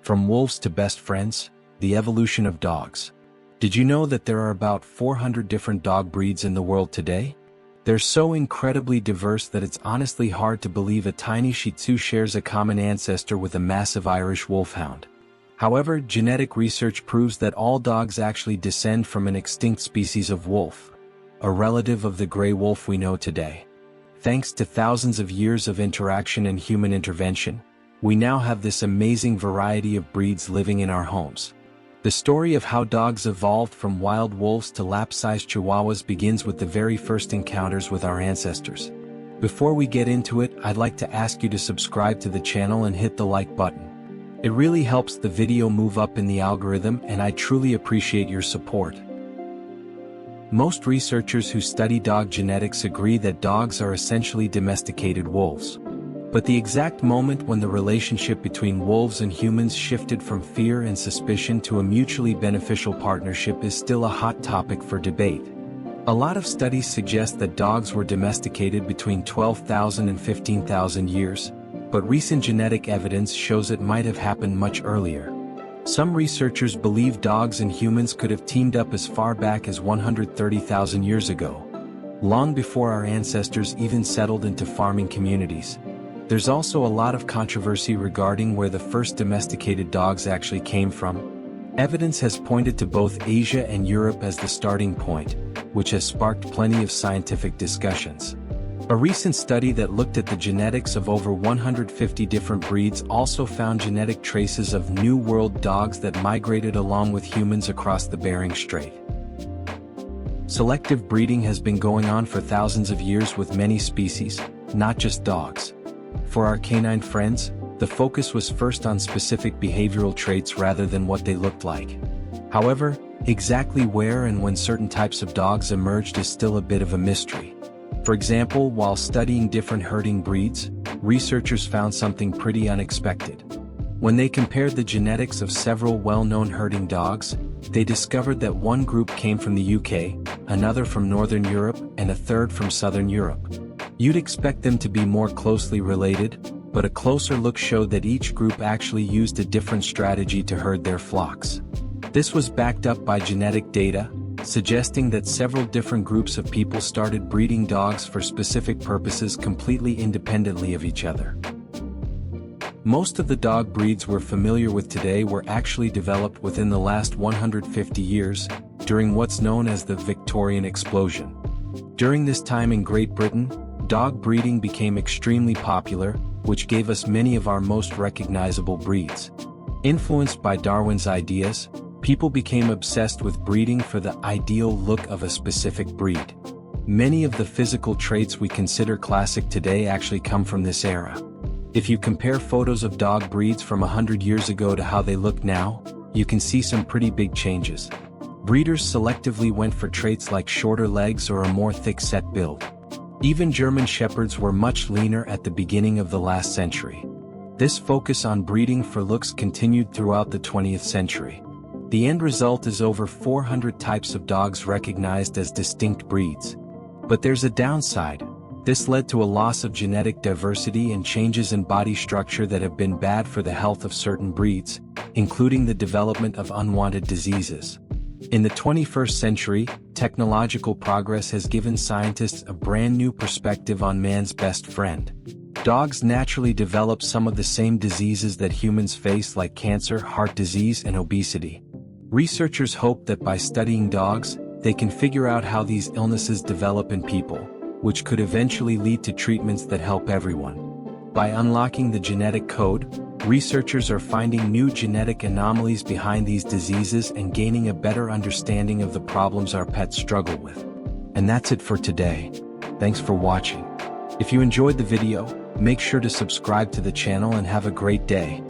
From wolves to best friends, the evolution of dogs. Did you know that there are about 400 different dog breeds in the world today? They're so incredibly diverse that it's honestly hard to believe a tiny Shih Tzu shares a common ancestor with a massive Irish wolfhound. However, genetic research proves that all dogs actually descend from an extinct species of wolf, a relative of the gray wolf we know today. Thanks to thousands of years of interaction and human intervention, we now have this amazing variety of breeds living in our homes. The story of how dogs evolved from wild wolves to lap-sized chihuahuas begins with the very first encounters with our ancestors. Before we get into it, I'd like to ask you to subscribe to the channel and hit the like button. It really helps the video move up in the algorithm, and I truly appreciate your support. Most researchers who study dog genetics agree that dogs are essentially domesticated wolves. But the exact moment when the relationship between wolves and humans shifted from fear and suspicion to a mutually beneficial partnership is still a hot topic for debate. A lot of studies suggest that dogs were domesticated between 12,000 and 15,000 years, but recent genetic evidence shows it might have happened much earlier. Some researchers believe dogs and humans could have teamed up as far back as 130,000 years ago, long before our ancestors even settled into farming communities. There's also a lot of controversy regarding where the first domesticated dogs actually came from. Evidence has pointed to both Asia and Europe as the starting point, which has sparked plenty of scientific discussions. A recent study that looked at the genetics of over 150 different breeds also found genetic traces of New World dogs that migrated along with humans across the Bering Strait. Selective breeding has been going on for thousands of years with many species, not just dogs. For our canine friends, the focus was first on specific behavioral traits rather than what they looked like. However, exactly where and when certain types of dogs emerged is still a bit of a mystery. For example, while studying different herding breeds, researchers found something pretty unexpected. When they compared the genetics of several well-known herding dogs, they discovered that one group came from the UK, another from Northern Europe, and a third from Southern Europe. You'd expect them to be more closely related, but a closer look showed that each group actually used a different strategy to herd their flocks. This was backed up by genetic data, suggesting that several different groups of people started breeding dogs for specific purposes completely independently of each other. Most of the dog breeds we're familiar with today were actually developed within the last 150 years, during what's known as the Victorian explosion. During this time in Great Britain, dog breeding became extremely popular, which gave us many of our most recognizable breeds. Influenced by Darwin's ideas, people became obsessed with breeding for the ideal look of a specific breed. Many of the physical traits we consider classic today actually come from this era. If you compare photos of dog breeds from 100 years ago to how they look now, you can see some pretty big changes. Breeders selectively went for traits like shorter legs or a more thick-set build. Even German Shepherds were much leaner at the beginning of the last century. This focus on breeding for looks continued throughout the 20th century. The end result is over 400 types of dogs recognized as distinct breeds. But there's a downside. This led to a loss of genetic diversity and changes in body structure that have been bad for the health of certain breeds, including the development of unwanted diseases. In the 21st century, technological progress has given scientists a brand new perspective on man's best friend. Dogs naturally develop some of the same diseases that humans face, like cancer, heart disease, and obesity. Researchers hope that by studying dogs, they can figure out how these illnesses develop in people, which could eventually lead to treatments that help everyone. By unlocking the genetic code, researchers are finding new genetic anomalies behind these diseases and gaining a better understanding of the problems our pets struggle with. And that's it for today. Thanks for watching. If you enjoyed the video, make sure to subscribe to the channel and have a great day.